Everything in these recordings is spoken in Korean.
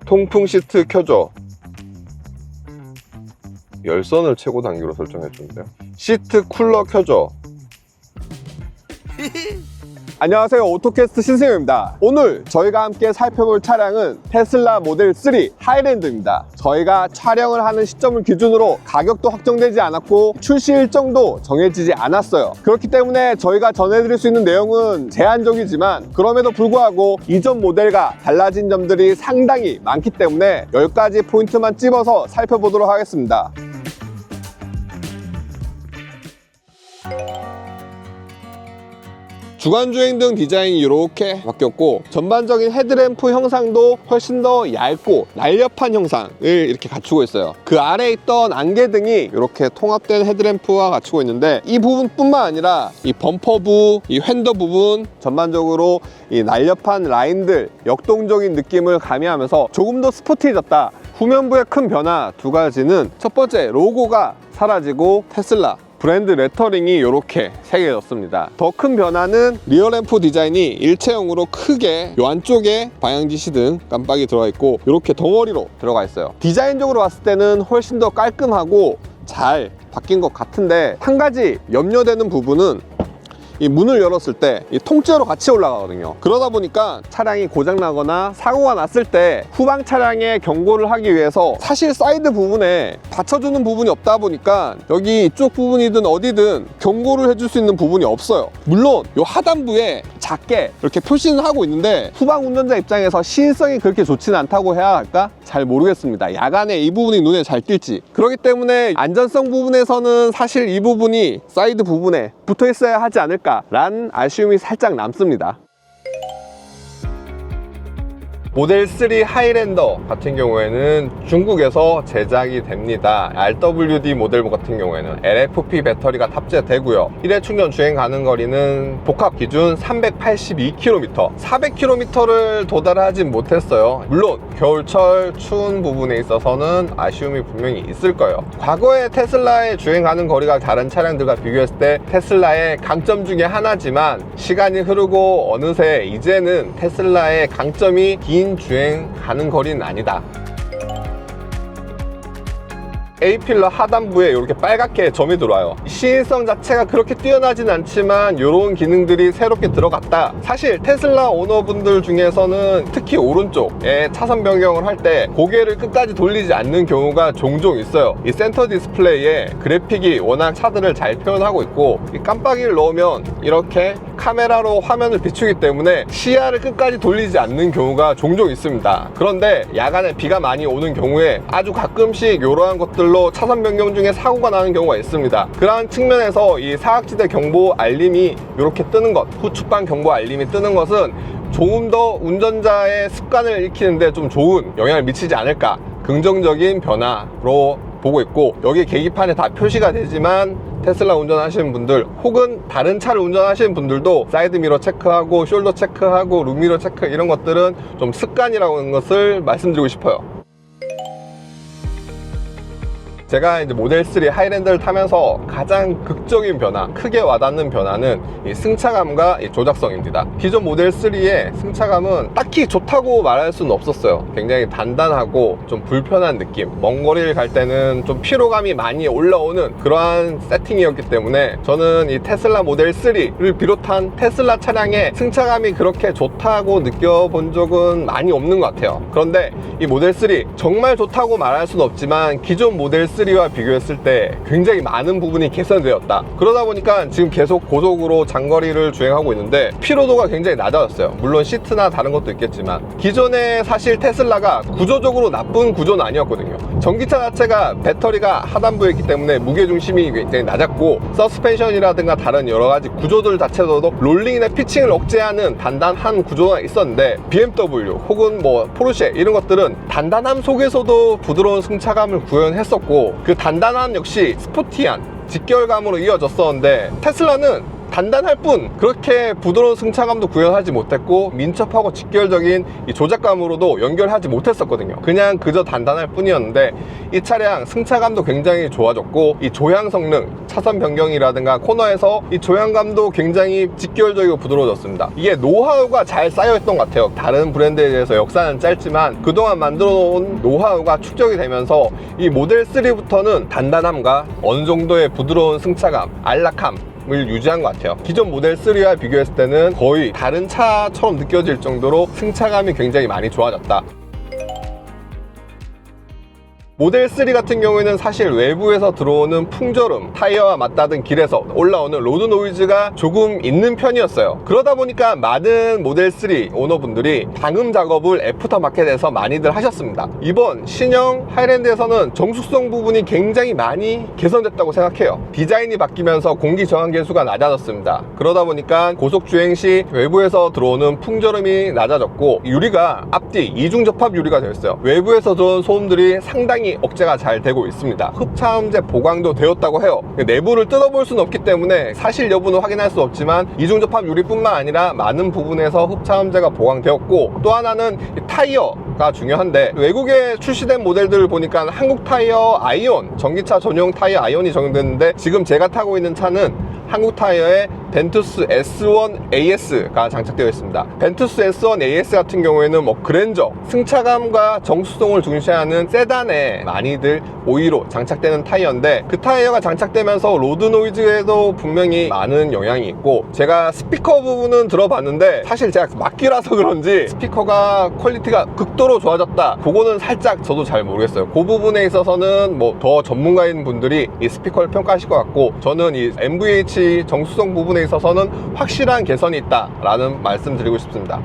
통풍 시트 켜줘. 열선을 최고 단계로 설정해주는데요. 시트 쿨러 켜줘. 안녕하세요, 오토캐스트 신승엽입니다. 오늘 저희가 함께 살펴볼 차량은 테슬라 모델 3 하이랜드입니다. 저희가 촬영을 하는 시점을 기준으로 가격도 확정되지 않았고 출시 일정도 정해지지 않았어요. 그렇기 때문에 저희가 전해드릴 수 있는 내용은 제한적이지만 그럼에도 불구하고 이전 모델과 달라진 점들이 상당히 많기 때문에 10가지 포인트만 찝어서 살펴보도록 하겠습니다. 주간주행등 디자인이 이렇게 바뀌었고 전반적인 헤드램프 형상도 훨씬 더 얇고 날렵한 형상을 이렇게 갖추고 있어요. 그 아래에 있던 안개등이 이렇게 통합된 헤드램프와 갖추고 있는데 이 부분뿐만 아니라 이 범퍼부, 이 휀더 부분 전반적으로 이 날렵한 라인들, 역동적인 느낌을 가미하면서 조금 더 스포티해졌다. 후면부의 큰 변화 두 가지는 첫 번째, 로고가 사라지고 테슬라 브랜드 레터링이 이렇게 새겨졌습니다. 더 큰 변화는 리어램프 디자인이 일체형으로 크게 이 안쪽에 방향지시 등 깜빡이 들어가 있고 이렇게 덩어리로 들어가 있어요. 디자인적으로 봤을 때는 훨씬 더 깔끔하고 잘 바뀐 것 같은데 한 가지 염려되는 부분은 이 문을 열었을 때 이 통째로 같이 올라가거든요. 그러다 보니까 차량이 고장나거나 사고가 났을 때 후방 차량에 경고를 하기 위해서 사실 사이드 부분에 받쳐주는 부분이 없다 보니까 여기 이쪽 부분이든 어디든 경고를 해줄 수 있는 부분이 없어요. 물론 이 하단부에 작게 이렇게 표시는 하고 있는데 후방 운전자 입장에서 시인성이 그렇게 좋지는 않다고 해야 할까? 잘 모르겠습니다. 야간에 이 부분이 눈에 잘 띌지. 그렇기 때문에 안전성 부분에서는 사실 이 부분이 사이드 부분에 붙어 있어야 하지 않을까 라는 아쉬움이 살짝 남습니다. 모델 3 하이랜더 같은 경우에는 중국에서 제작이 됩니다. RWD 모델 같은 경우에는 LFP 배터리가 탑재되고요. 1회 충전 주행 가는 거리는 복합 기준 382km, 400km를 도달하진 못했어요. 물론 겨울철 추운 부분에 있어서는 아쉬움이 분명히 있을 거예요. 과거에 테슬라의 주행 가는 거리가 다른 차량들과 비교했을 때 테슬라의 강점 중에 하나지만 시간이 흐르고 어느새 이제는 테슬라의 강점이 긴 주행 가는 거리는 아니다. A필러 하단부에 이렇게 빨갛게 점이 들어와요. 시인성 자체가 그렇게 뛰어나진 않지만 이런 기능들이 새롭게 들어갔다. 사실 테슬라 오너분들 중에서는 특히 오른쪽에 차선 변경을 할 때 고개를 끝까지 돌리지 않는 경우가 종종 있어요. 이 센터 디스플레이에 그래픽이 워낙 차들을 잘 표현하고 있고 이 깜빡이를 넣으면 이렇게 카메라로 화면을 비추기 때문에 시야를 끝까지 돌리지 않는 경우가 종종 있습니다. 그런데 야간에 비가 많이 오는 경우에 아주 가끔씩 이러한 것들로 차선 변경 중에 사고가 나는 경우가 있습니다. 그러한 측면에서 이 사각지대 경보 알림이 이렇게 뜨는 것, 후측방 경보 알림이 뜨는 것은 조금 더 운전자의 습관을 익히는데 좀 좋은 영향을 미치지 않을까, 긍정적인 변화로 보고 있고, 여기 계기판에 다 표시가 되지만 테슬라 운전하시는 분들 혹은 다른 차를 운전하시는 분들도 사이드미러 체크하고 숄더 체크하고 룩미러 체크 이런 것들은 좀 습관이라고 하는 것을 말씀드리고 싶어요. 제가 이제 모델 3 하이랜드를 타면서 가장 극적인 변화, 크게 와닿는 변화는 이 승차감과 이 조작성입니다. 기존 모델 3의 승차감은 딱히 좋다고 말할 수는 없었어요. 굉장히 단단하고 좀 불편한 느낌, 먼 거리를 갈 때는 좀 피로감이 많이 올라오는 그러한 세팅이었기 때문에 저는 이 테슬라 모델 3를 비롯한 테슬라 차량의 승차감이 그렇게 좋다고 느껴본 적은 많이 없는 것 같아요. 그런데 이 모델 3 정말 좋다고 말할 수는 없지만 기존 모델 3와 비교했을 때 굉장히 많은 부분이 개선되었다. 그러다 보니까 지금 계속 고속으로 장거리를 주행하고 있는데 피로도가 굉장히 낮아졌어요. 물론 시트나 다른 것도 있겠지만 기존에 사실 테슬라가 구조적으로 나쁜 구조는 아니었거든요. 전기차 자체가 배터리가 하단부에 있기 때문에 무게중심이 굉장히 낮았고 서스펜션이라든가 다른 여러가지 구조들 자체도 롤링이나 피칭을 억제하는 단단한 구조가 있었는데 BMW 혹은 뭐 포르쉐 이런 것들은 단단함 속에서도 부드러운 승차감을 구현했었고 그 단단함 역시 스포티한 직결감으로 이어졌었는데 테슬라는 단단할 뿐 그렇게 부드러운 승차감도 구현하지 못했고 민첩하고 직결적인 이 조작감으로도 연결하지 못했었거든요. 그냥 그저 단단할 뿐이었는데 이 차량 승차감도 굉장히 좋아졌고 이 조향 성능, 차선 변경이라든가 코너에서 이 조향감도 굉장히 직결적이고 부드러워졌습니다. 이게 노하우가 잘 쌓여있던 것 같아요. 다른 브랜드에 대해서 역사는 짧지만 그동안 만들어 놓은 노하우가 축적이 되면서 이 모델 3부터는 단단함과 어느 정도의 부드러운 승차감, 안락함을 유지한 것 같아요. 기존 모델 3와 비교했을 때는 거의 다른 차처럼 느껴질 정도로 승차감이 굉장히 많이 좋아졌다. 모델 3 같은 경우에는 사실 외부에서 들어오는 풍절음, 타이어와 맞닿은 길에서 올라오는 로드 노이즈가 조금 있는 편이었어요. 그러다 보니까 많은 모델 3 오너분들이 방음 작업을 애프터마켓에서 많이들 하셨습니다. 이번 신형 하이랜드에서는 정숙성 부분이 굉장히 많이 개선됐다고 생각해요. 디자인이 바뀌면서 공기 저항 계수가 낮아졌습니다. 그러다 보니까 고속 주행 시 외부에서 들어오는 풍절음이 낮아졌고 유리가 앞뒤 이중 접합 유리가 되었어요. 외부에서 들어온 소음들이 상당히 억제가 잘 되고 있습니다. 흡차음제 보강도 되었다고 해요. 내부를 뜯어볼 수는 없기 때문에 사실 여부는 확인할 수 없지만 이중접합 유리뿐만 아니라 많은 부분에서 흡차음제가 보강되었고, 또 하나는 타이어가 중요한데 외국에 출시된 모델들을 보니까 한국 타이어 아이온, 전기차 전용 타이어 아이온이 적용됐는데 지금 제가 타고 있는 차는 한국 타이어에 벤투스 S1 AS가 장착되어 있습니다. 벤투스 S1 AS 같은 경우에는 뭐 그랜저, 승차감과 정수성을 중시하는 세단에 많이들 525 장착되는 타이어인데, 그 타이어가 장착되면서 로드 노이즈에도 분명히 많은 영향이 있고, 제가 스피커 부분은 들어봤는데 사실 제가 막기라서 그런지 스피커가 퀄리티가 극도로 좋아졌다, 그거는 살짝 저도 잘 모르겠어요. 그 부분에 있어서는 뭐 더 전문가인 분들이 이 스피커를 평가하실 것 같고, 저는 이 MVH 정수성 부분에 있어서는 확실한 개선이 있다라는 말씀 드리고 싶습니다.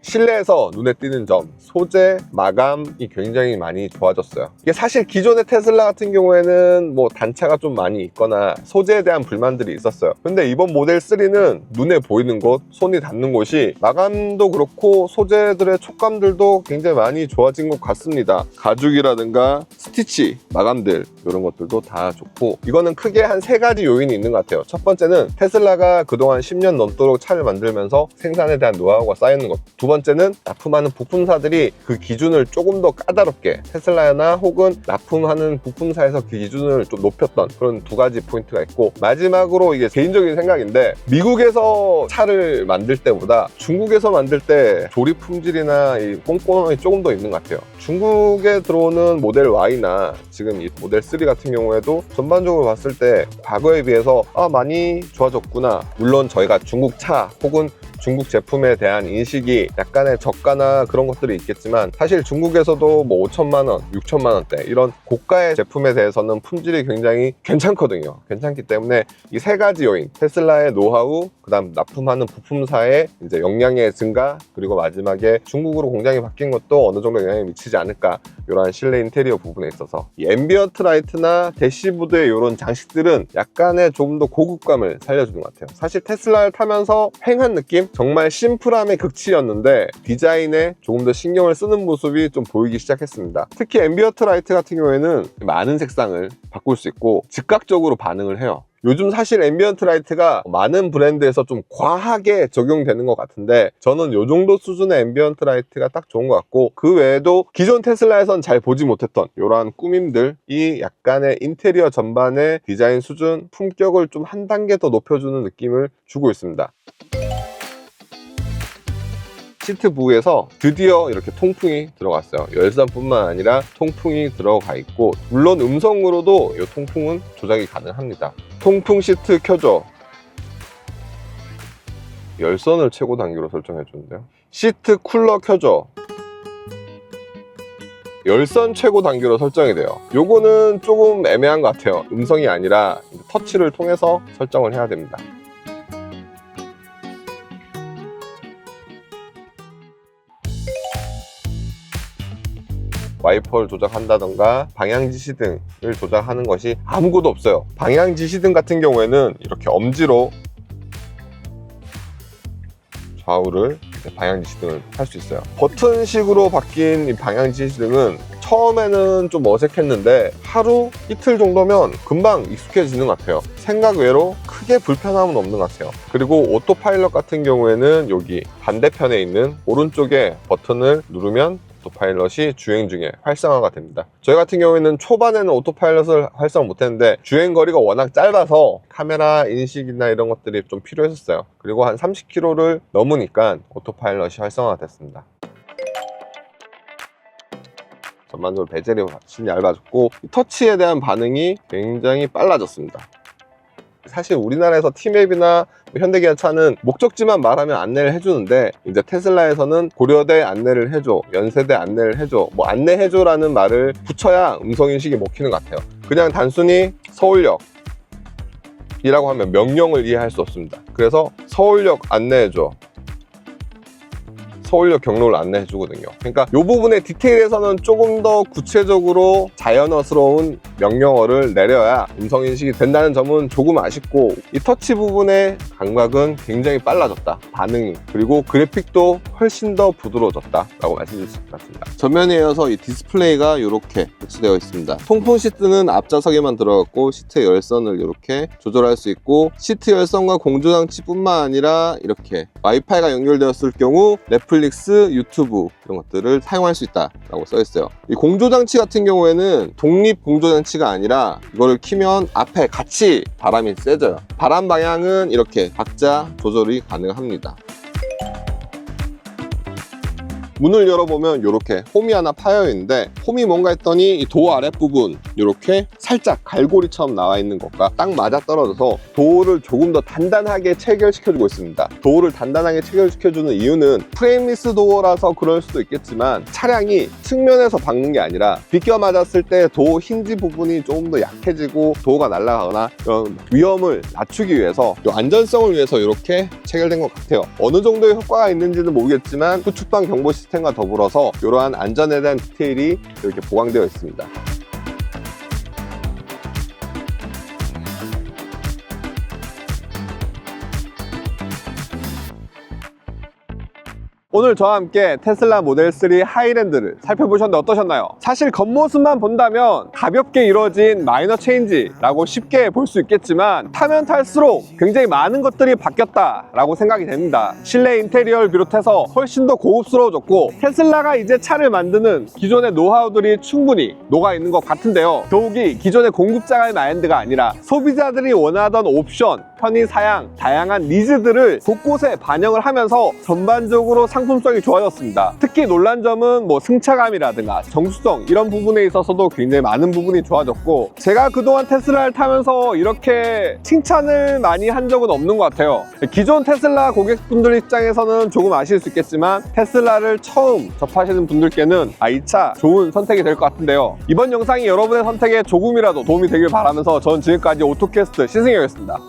실내에서 눈에 띄는 점, 소재, 마감이 굉장히 많이 좋아졌어요. 이게 사실 기존의 테슬라 같은 경우에는 뭐 단차가 좀 많이 있거나 소재에 대한 불만들이 있었어요. 근데 이번 모델 3는 눈에 보이는 곳, 손이 닿는 곳이 마감도 그렇고 소재들의 촉감들도 굉장히 많이 좋아진 것 같습니다. 가죽이라든가 스티치, 마감들 이런 것들도 다 좋고, 이거는 크게 한 3가지 요인이 있는 것 같아요. 첫 번째는 테슬라가 그동안 10년 넘도록 차를 만들면서 생산에 대한 노하우가 쌓이는 것. 두 번째는 납품하는 부품사들이 그 기준을 조금 더 까다롭게, 테슬라나 혹은 납품하는 부품사에서 그 기준을 좀 높였던 그런 2가지 포인트가 있고, 마지막으로 이게 개인적인 생각인데 미국에서 차를 만들 때보다 중국에서 만들 때 조립 품질이나 이 꼼꼼함이 조금 더 있는 것 같아요. 중국에 들어오는 모델 Y나 지금 이 모델 3 같은 경우에도 전반적으로 봤을 때 과거에 비해서 많이 좋아졌구나. 물론 저희가 중국 차 혹은 중국 제품에 대한 인식이 약간의 저가나 그런 것들이 있겠지만, 사실 중국에서도 뭐 5천만 원, 6천만 원대 이런 고가의 제품에 대해서는 품질이 굉장히 괜찮거든요. 괜찮기 때문에 이 3가지 요인, 테슬라의 노하우, 그 다음 납품하는 부품사의 이제 역량의 증가, 그리고 마지막에 중국으로 공장이 바뀐 것도 어느 정도 영향이 미치지 않을까, 이런 실내 인테리어 부분에 있어서. 이 앰비언트 라이트나 대시보드의 이런 장식들은 약간의 조금 더 고급감을 살려주는 것 같아요. 사실 테슬라를 타면서 휑한 느낌? 정말 심플함의 극치였는데 디자인에 조금 더 신경을 쓰는 모습이 좀 보이기 시작했습니다. 특히 앰비언트 라이트 같은 경우에는 많은 색상을 바꿀 수 있고 즉각적으로 반응을 해요. 요즘 사실 앰비언트 라이트가 많은 브랜드에서 좀 과하게 적용되는 것 같은데, 저는 요 정도 수준의 앰비언트 라이트가 딱 좋은 것 같고, 그 외에도 기존 테슬라에선 잘 보지 못했던 이러한 꾸밈들이 약간의 인테리어 전반의 디자인 수준, 품격을 좀 한 단계 더 높여주는 느낌을 주고 있습니다. 시트 부에서 드디어 이렇게 통풍이 들어갔어요. 열선뿐만 아니라 통풍이 들어가 있고, 물론 음성으로도 이 통풍은 조작이 가능합니다. 통풍 시트 켜줘. 열선을 최고 단계로 설정해 주는데요. 시트 쿨러 켜줘. 열선 최고 단계로 설정이 돼요. 요거는 조금 애매한 것 같아요. 음성이 아니라 터치를 통해서 설정을 해야 됩니다. 와이퍼를 조작한다던가 방향 지시등을 조작하는 것이 아무것도 없어요. 방향 지시등 같은 경우에는 이렇게 엄지로 좌우를 방향 지시등을 할 수 있어요. 버튼식으로 바뀐 이 방향 지시등은 처음에는 좀 어색했는데 하루 이틀 정도면 금방 익숙해지는 것 같아요. 생각 외로 크게 불편함은 없는 것 같아요. 그리고 오토파일럿 같은 경우에는 여기 반대편에 있는 오른쪽에 버튼을 누르면 오토파일럿이 주행 중에 활성화가 됩니다. 저희 같은 경우에는 초반에는 오토파일럿을 활성화 못했는데 주행거리가 워낙 짧아서 카메라 인식이나 이런 것들이 좀 필요했었어요. 그리고 한 30km를 넘으니까 오토파일럿이 활성화가 됐습니다. 전반적으로 베젤이 훨씬 얇아졌고 터치에 대한 반응이 굉장히 빨라졌습니다. 사실 우리나라에서 티맵이나 현대기아차는 목적지만 말하면 안내를 해주는데 이제 테슬라에서는 고려대 안내를 해줘, 연세대 안내를 해줘, 뭐 안내해줘라는 말을 붙여야 음성인식이 먹히는 것 같아요. 그냥 단순히 서울역 이라고 하면 명령을 이해할 수 없습니다. 그래서 서울역 안내해줘, 서울역 경로를 안내해 주거든요. 그러니까 이 부분의 디테일에서는 조금 더 구체적으로 자연어스러운 명령어를 내려야 음성인식이 된다는 점은 조금 아쉽고, 이 터치 부분의 감각은 굉장히 빨라졌다, 반응이. 그리고 그래픽도 훨씬 더 부드러워졌다 라고 말씀드릴 수 있을 것 같습니다. 전면에 이어서 이 디스플레이가 이렇게 배치되어 있습니다. 통풍 시트는 앞좌석에만 들어갔고 시트 열선을 이렇게 조절할 수 있고, 시트 열선과 공조장치뿐만 아니라 이렇게 와이파이가 연결되었을 경우 넷플릭스, 유튜브 이런 것들을 사용할 수 있다라고 써 있어요. 이 공조장치 같은 경우에는 독립 공조장치가 아니라 이거를 키면 앞에 같이 바람이 쐬져요. 바람 방향은 이렇게 각자 조절이 가능합니다. 문을 열어보면 이렇게 홈이 하나 파여 있는데, 홈이 뭔가 했더니 이 도어 아랫부분 이렇게 살짝 갈고리처럼 나와 있는 것과 딱 맞아 떨어져서 도어를 조금 더 단단하게 체결시켜주고 있습니다. 도어를 단단하게 체결시켜주는 이유는 프레임리스 도어라서 그럴 수도 있겠지만, 차량이 측면에서 박는 게 아니라 비껴 맞았을 때 도어 힌지 부분이 조금 더 약해지고 도어가 날아가거나 이런 위험을 낮추기 위해서, 이 안전성을 위해서 이렇게 체결된 것 같아요. 어느 정도의 효과가 있는지는 모르겠지만 후측방 경보 시스템과 더불어서 이러한 안전에 대한 디테일이 이렇게 보강되어 있습니다. 오늘 저와 함께 테슬라 모델 3 하이랜드를 살펴보셨는데 어떠셨나요? 사실 겉모습만 본다면 가볍게 이루어진 마이너 체인지라고 쉽게 볼 수 있겠지만, 타면 탈수록 굉장히 많은 것들이 바뀌었다라고 생각이 됩니다. 실내 인테리어를 비롯해서 훨씬 더 고급스러워졌고, 테슬라가 이제 차를 만드는 기존의 노하우들이 충분히 녹아있는 것 같은데요. 더욱이 기존의 공급자의 마인드가 아니라 소비자들이 원하던 옵션, 편의 사양, 다양한 니즈들을 곳곳에 반영을 하면서 전반적으로 상품성이 좋아졌습니다. 특히 놀란 점은 승차감이라든가 정수성 이런 부분에 있어서도 굉장히 많은 부분이 좋아졌고, 제가 그동안 테슬라를 타면서 이렇게 칭찬을 많이 한 적은 없는 것 같아요. 기존 테슬라 고객분들 입장에서는 조금 아실 수 있겠지만, 테슬라를 처음 접하시는 분들께는 이 차 좋은 선택이 될 것 같은데요. 이번 영상이 여러분의 선택에 조금이라도 도움이 되길 바라면서 전 지금까지 오토캐스트 신승엽이었습니다.